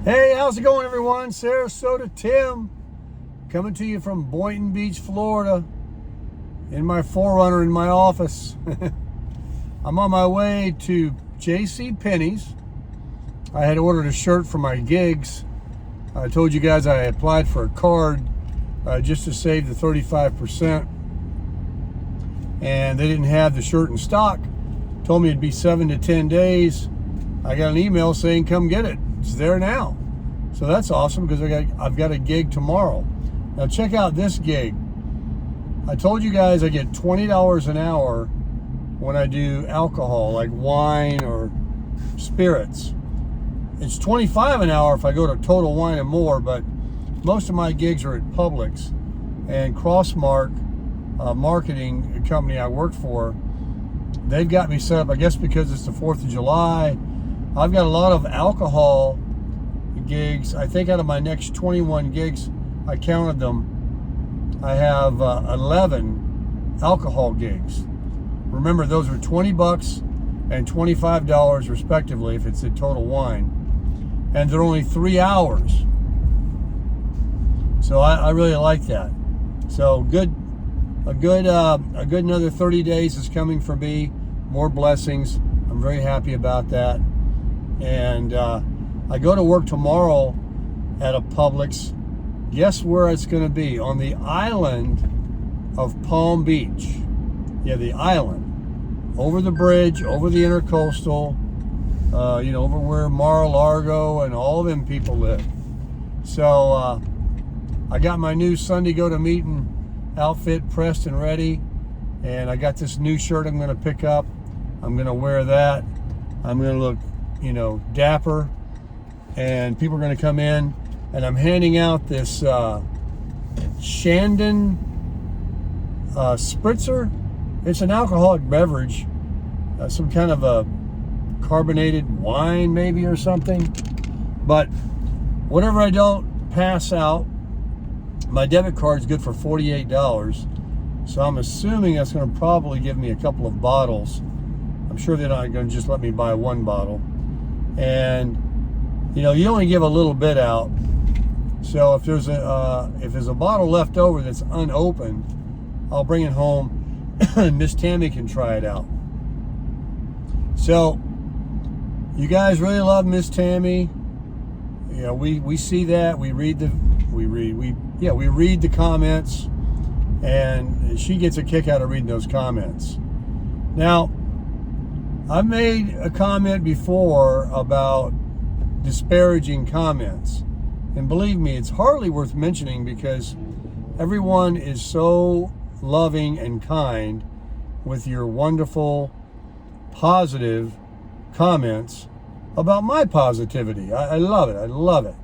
Hey, how's it going, everyone? Sarasota Tim coming to you from Boynton Beach, Florida, in my 4Runner in my office. I'm on my way to J.C. Penney's. I had ordered a shirt for my gigs. I told you guys I applied for a card just to save the 35%, and they didn't have the shirt in stock. Told me it'd be 7 to 10 days. I got an email saying come get it. It's there now. So that's awesome because I've got a gig tomorrow. Now check out this gig. I told you guys I get $20 an hour when I do alcohol, like wine or spirits. It's $25 an hour if I go to Total Wine and More, but most of my gigs are at Publix. And Crossmark marketing company I work for, they've got me set up, I guess because it's the 4th of July. I've got a lot of alcohol gigs. I think out of my next 21 gigs, I counted them, I have 11 alcohol gigs. Remember, those are $20 and $25 respectively if it's at Total Wine, and they're only 3 hours. So I really like that. So a good another 30 days is coming for me. More blessings. I'm very happy about that. And I go to work tomorrow at a Publix. Guess where it's going to be? On the island of Palm Beach. Yeah, the island. Over the bridge, over the intercoastal, over where Mar-a-Lago and all them people live. So I got my new Sunday go-to-meeting outfit pressed and ready. And I got this new shirt I'm going to pick up. I'm going to wear that. I'm going to look dapper, and people are going to come in, and I'm handing out this Shandon Spritzer. It's an alcoholic beverage, some kind of a carbonated wine maybe or something, but whatever I don't pass out, my debit card's good for $48, so I'm assuming that's going to probably give me a couple of bottles. I'm sure they're not going to just let me buy one bottle. And you only give a little bit out, so if there's a bottle left over that's unopened, I'll bring it home and Miss Tammy can try it out. So you guys really love Miss Tammy. We see that, we read the comments, and she gets a kick out of reading those comments. Now, I've made a comment before about disparaging comments, and believe me, it's hardly worth mentioning because everyone is so loving and kind with your wonderful, positive comments about my positivity. I love it. I love it.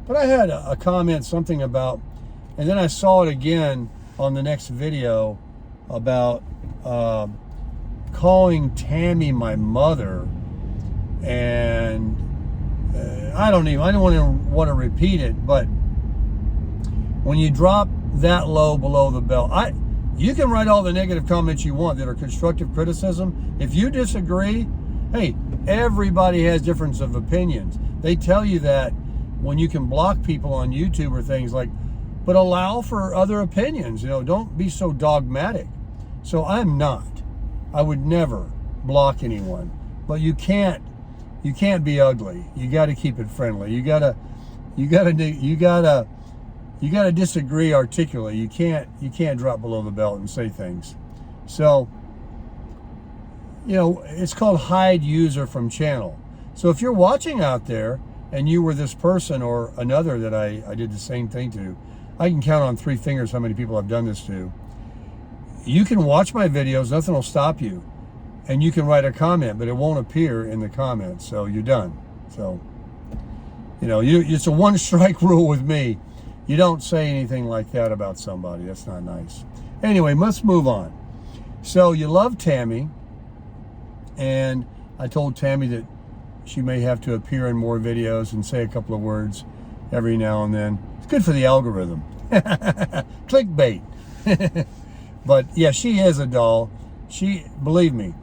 But I had a comment, something about, and then I saw it again on the next video about calling Tammy my mother, and I don't want to repeat it, but when you drop that low below the belt, you can write all the negative comments you want that are constructive criticism. If you disagree, hey, everybody has difference of opinions. They tell you that when you can block people on YouTube or things like, but allow for other opinions. Don't be so dogmatic. So I'm not. I would never block anyone, but you can't be ugly. You got to keep it friendly. You got to disagree articulately. You can't drop below the belt and say things. So, it's called hide user from channel. So if you're watching out there and you were this person or another that I did the same thing to, I can count on 3 fingers how many people I've done this to. You can watch my videos, nothing will stop you. And you can write a comment, but it won't appear in the comments, so you're done. So, it's a 1-strike rule with me. You don't say anything like that about somebody. That's not nice. Anyway, let's move on. So you love Tammy, and I told Tammy that she may have to appear in more videos and say a couple of words every now and then. It's good for the algorithm. Clickbait. But yeah, she is a doll. Believe me,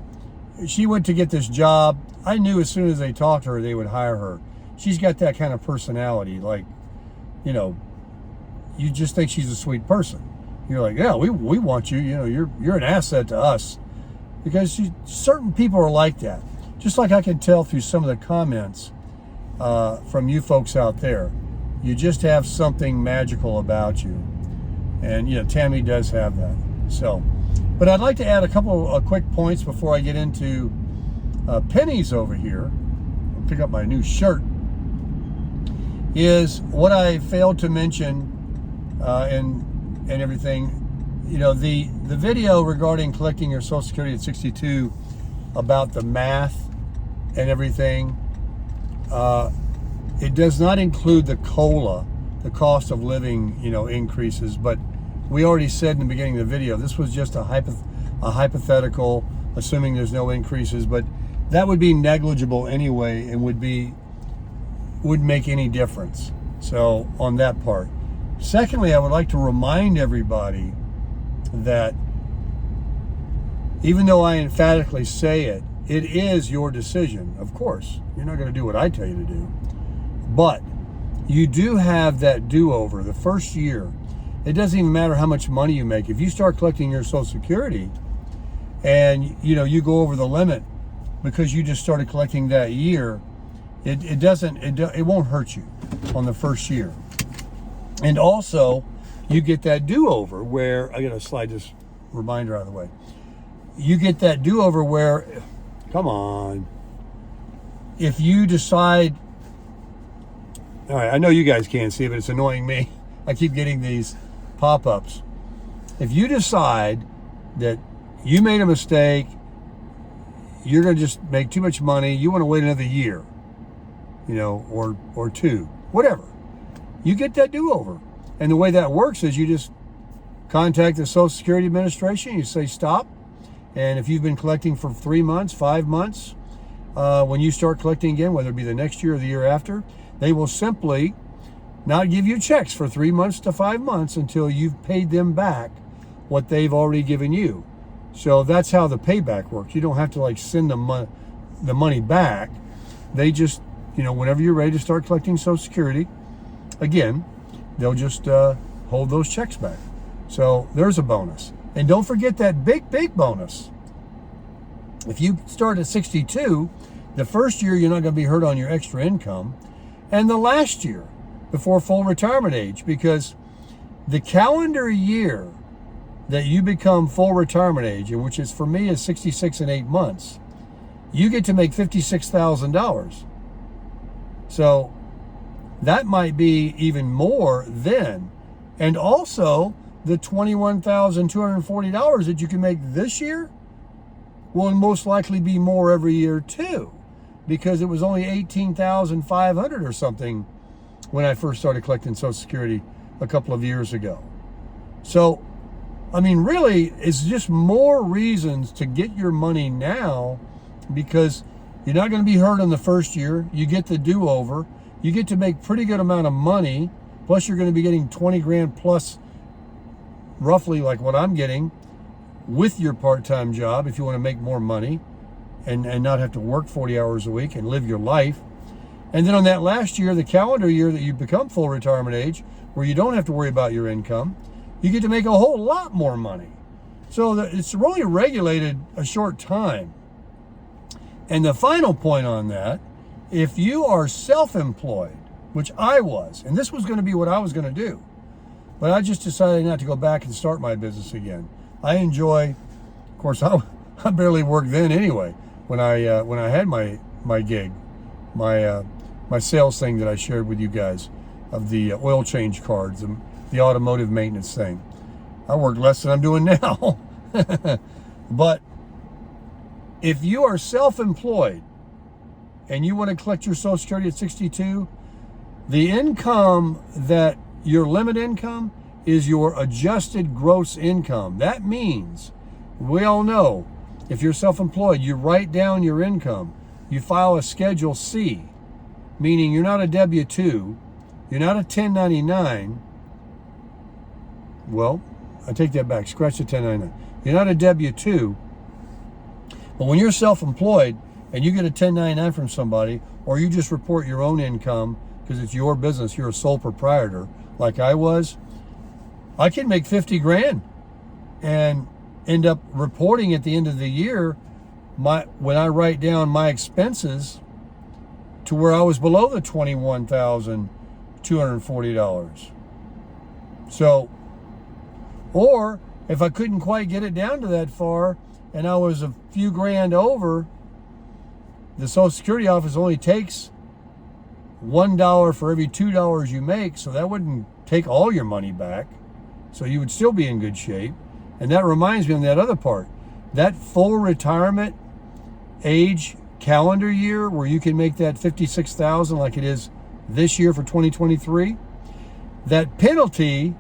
she went to get this job. I knew as soon as they talked to her, they would hire her. she's got that kind of personality. Like, you know, you just think she's a sweet person. You're like, yeah, we want you. You know, you're an asset to us, because certain people are like that. Just like I can tell through some of the comments from you folks out there, you just have something magical about you, and you know, Tammy does have that. So, but I'd like to add a couple of quick points before I get into pennies over here. I'll pick up my new shirt. Is what I failed to mention and everything. You know, the video regarding collecting your Social Security at 62, about the math and everything, it does not include the COLA, the cost of living, you know, increases. But we already said in the beginning of the video, this was just a hypothetical, assuming there's no increases, but that would be negligible anyway, and wouldn't make any difference. So on that part. Secondly, I would like to remind everybody that even though I emphatically say it, it is your decision. Of course, you're not going to do what I tell you to do, but you do have that do-over the first year. It doesn't even matter how much money you make. If you start collecting your Social Security and you know you go over the limit because you just started collecting that year, it won't hurt you on the first year. And also, you get that do-over where, I gotta slide this reminder out of the way. You get that do-over where, come on, if you decide, all right, I know you guys can't see it, but it's annoying me. I keep getting these pop-ups. If you decide that you made a mistake, you're gonna just make too much money, you wanna wait another year, you know, or two, whatever, you get that do-over. And the way that works is you just contact the Social Security Administration, you say stop, and if you've been collecting for 3 months, 5 months, when you start collecting again, whether it be the next year or the year after, they will simply not give you checks for 3 months to 5 months until you've paid them back what they've already given you. So that's how the payback works. You don't have to like send the money back. They just, you know, whenever you're ready to start collecting Social Security, again, they'll just hold those checks back. So there's a bonus. And don't forget that big bonus. If you start at 62, the first year you're not going to be hurt on your extra income, and the last year before full retirement age, because the calendar year that you become full retirement age, which is for me is 66 and 8 months, you get to make $56,000. So that might be even more then. And also the $21,240 that you can make this year will most likely be more every year too, because it was only $18,500 or something when I first started collecting Social Security a couple of years ago. So, I mean, really, it's just more reasons to get your money now, because you're not going to be hurt in the first year. You get the do-over. You get to make pretty good amount of money. Plus, you're going to be getting 20 grand plus, roughly like what I'm getting, with your part-time job if you want to make more money and not have to work 40 hours a week and live your life. And then on that last year, the calendar year that you become full retirement age, where you don't have to worry about your income, you get to make a whole lot more money. So it's really regulated a short time. And the final point on that, if you are self-employed, which I was, and this was going to be what I was going to do, but I just decided not to go back and start my business again. I enjoy, of course, I barely worked then anyway, when I had my gig, my sales thing that I shared with you guys of the oil change cards, the automotive maintenance thing. I worked less than I'm doing now. But if you are self-employed and you want to collect your Social Security at 62, the income that your limit income is your adjusted gross income. That means, we all know, if you're self-employed, you write down your income. You file a Schedule C, meaning you're not a W-2, you're not a 1099. Well, I take that back, scratch the 1099. You're not a W-2, but when you're self-employed and you get a 1099 from somebody, or you just report your own income because it's your business, you're a sole proprietor like I was, I can make 50 grand and end up reporting at the end of the year when I write down my expenses to where I was below the $21,240. So, or if I couldn't quite get it down to that far and I was a few grand over, the Social Security office only takes $1 for every $2 you make, so that wouldn't take all your money back. So you would still be in good shape. And that reminds me of that other part. That full retirement age calendar year where you can make that $56,000 like it is this year for 2023, that penalty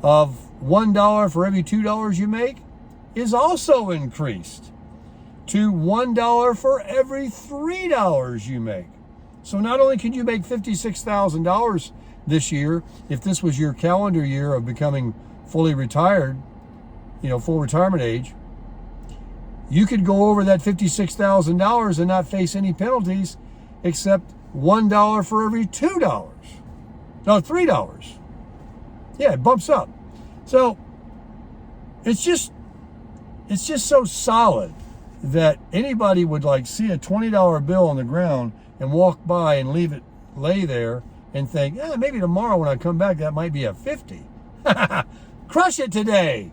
of $1 for every $2 you make is also increased to $1 for every $3 you make. So not only can you make $56,000 this year, if this was your calendar year of becoming fully retired, full retirement age, you could go over that $56,000 and not face any penalties except $1 for every $2. No, $3. Yeah, it bumps up. So it's just so solid that anybody would see a $20 bill on the ground and walk by and leave it lay there and think, maybe tomorrow when I come back that might be a 50. Crush it today.